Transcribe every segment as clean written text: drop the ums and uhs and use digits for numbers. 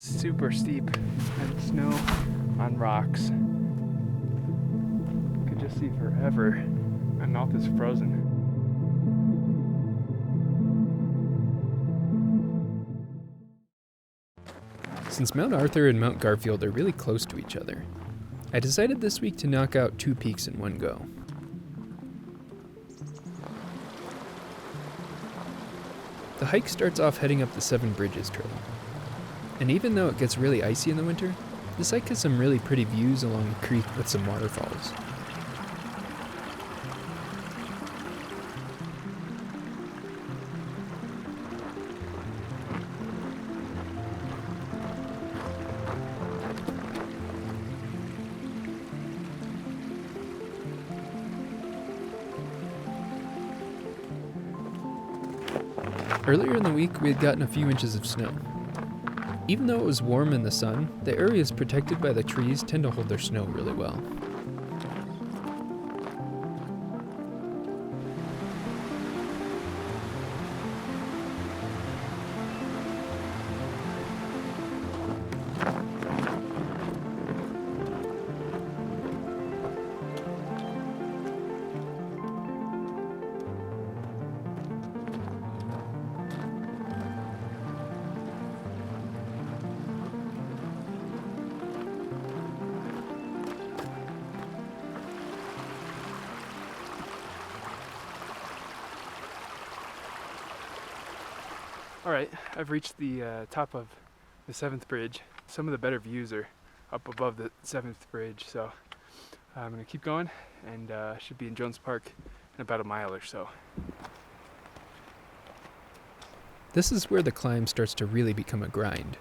Super steep and snow on rocks. Could just see forever. My mouth is frozen. Since Mount Arthur and Mount Garfield are really close to each other, I decided this week to knock out 2 peaks in one go. The hike starts off heading up the Seven Bridges Trail. And even though it gets really icy in the winter, this hike has some really pretty views along a creek with some waterfalls. Earlier in the week, we had gotten a few inches of snow. Even though it was warm in the sun, the areas protected by the trees tend to hold their snow really well. Alright, I've reached the top of the 7th bridge. Some of the better views are up above the 7th bridge, so I'm going to keep going and should be in Jones Park in about a mile or so. This is where the climb starts to really become a grind.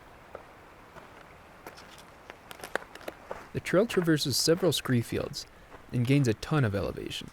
The trail traverses several scree fields and gains a ton of elevation.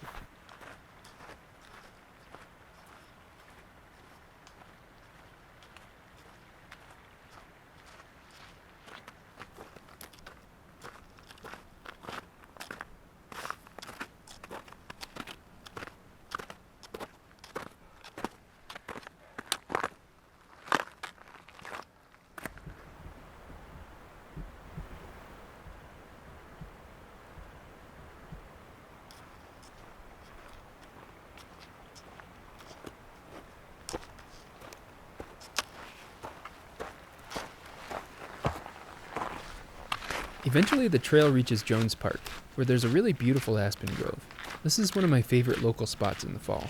Eventually the trail reaches Jones Park, where there's a really beautiful aspen grove. This is one of my favorite local spots in the fall.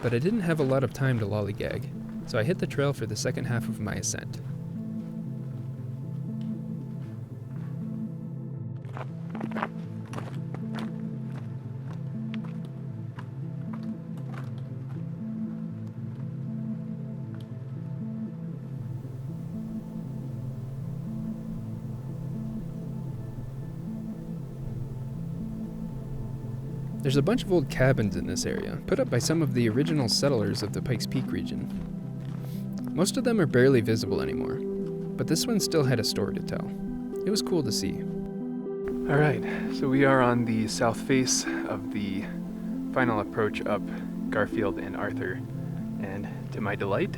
But I didn't have a lot of time to lollygag, so I hit the trail for the second half of my ascent. There's a bunch of old cabins in this area, put up by some of the original settlers of the Pikes Peak region. Most of them are barely visible anymore, but this one still had a story to tell. It was cool to see. Alright, so we are on the south face of the final approach up Garfield and Arthur, and to my delight,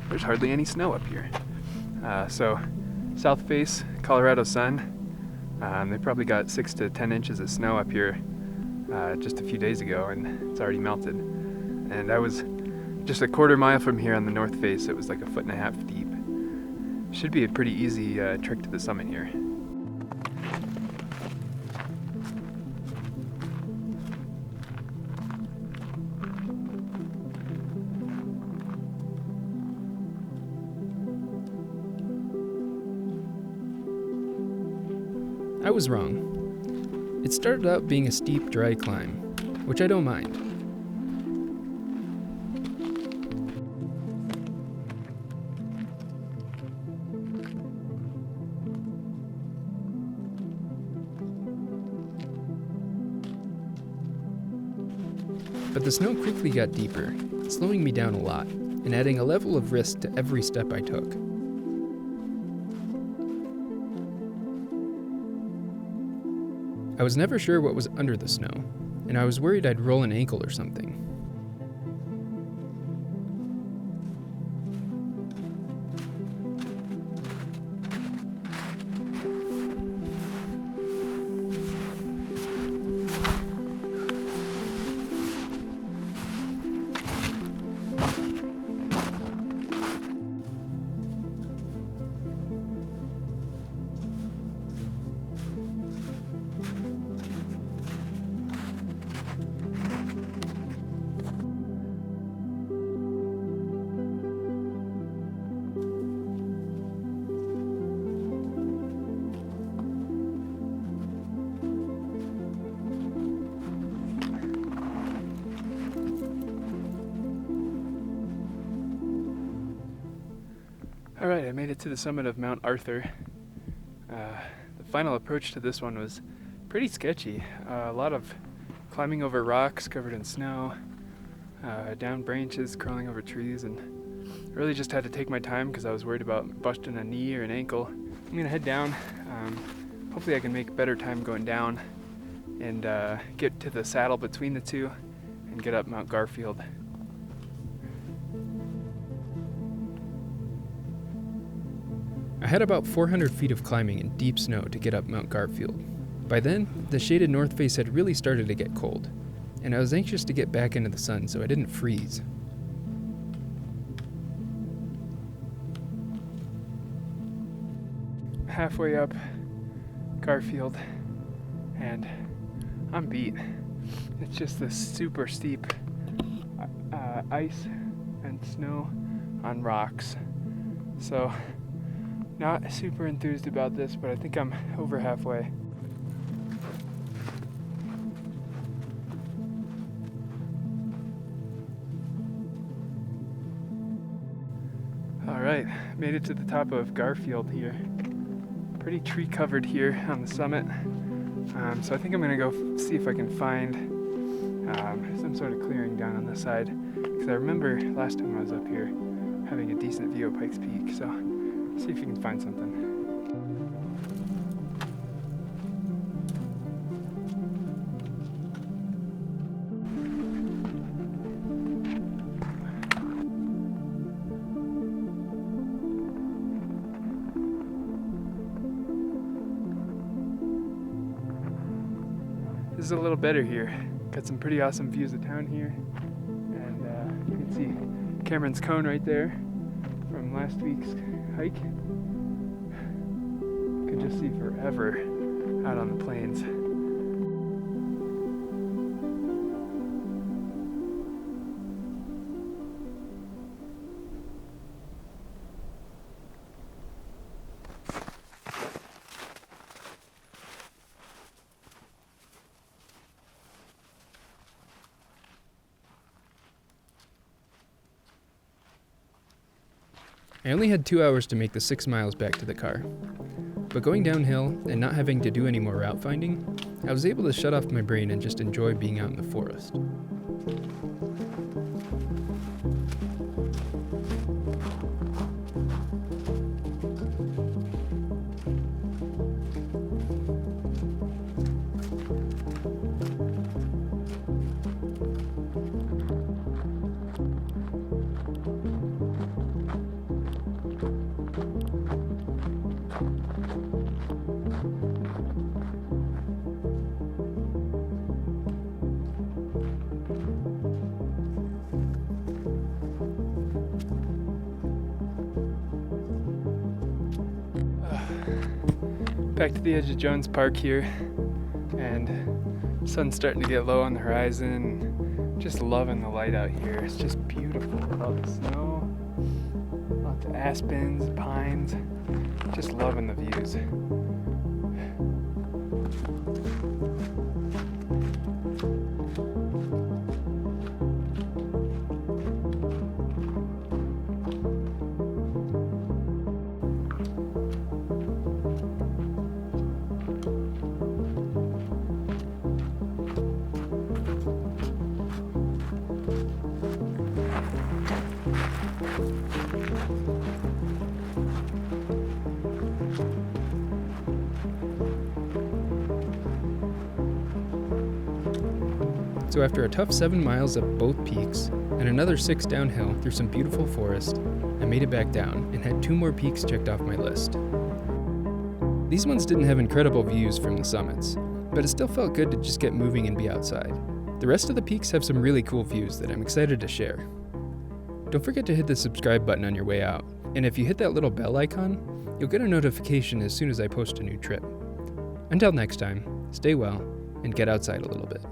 there's hardly any snow up here. So, south face, Colorado sun. They probably got 6 to 10 inches of snow up here just a few days ago, and it's already melted. And I was just a quarter mile from here on the north face. It was like 1.5 feet deep. Should be a pretty easy trek to the summit here. I was wrong. It started out being a steep, dry climb, which I don't mind. But the snow quickly got deeper, slowing me down a lot, and adding a level of risk to every step I took. I was never sure what was under the snow, and I was worried I'd roll an ankle or something. Alright, I made it to the summit of Mount Arthur. The final approach to this one was pretty sketchy. A lot of climbing over rocks covered in snow, down branches, crawling over trees, and really just had to take my time because I was worried about busting a knee or an ankle. I'm gonna head down. Hopefully I can make better time going down and get to the saddle between the two and get up Mount Garfield. I had about 400 feet of climbing in deep snow to get up Mount Garfield. By then, the shaded north face had really started to get cold, and I was anxious to get back into the sun so I didn't freeze. Halfway up Garfield, and I'm beat. It's just this super steep ice and snow on rocks. So, not super enthused about this, but I think I'm over halfway. Alright, made it to the top of Garfield here. Pretty tree covered here on the summit. So I think I'm gonna go see if I can find some sort of clearing down on this side. Because I remember last time I was up here having a decent view of Pikes Peak, so see if you can find something. This is a little better here. Got some pretty awesome views of town here. And you can see Cameron's Cone right there from last week's hike. Could just see forever out on the plains. I only had 2 hours to make the 6 miles back to the car. But going downhill and not having to do any more route finding, I was able to shut off my brain and just enjoy being out in the forest. Back to the edge of Jones Park here, and sun's starting to get low on the horizon. Just loving the light out here. It's just beautiful with all the snow, lots of aspens, pines. Just loving the views. So after a tough 7 miles up both peaks and another 6 downhill through some beautiful forest, I made it back down and had 2 more peaks checked off my list. These ones didn't have incredible views from the summits, but it still felt good to just get moving and be outside. The rest of the peaks have some really cool views that I'm excited to share. Don't forget to hit the subscribe button on your way out, and if you hit that little bell icon, you'll get a notification as soon as I post a new trip. Until next time, stay well and get outside a little bit.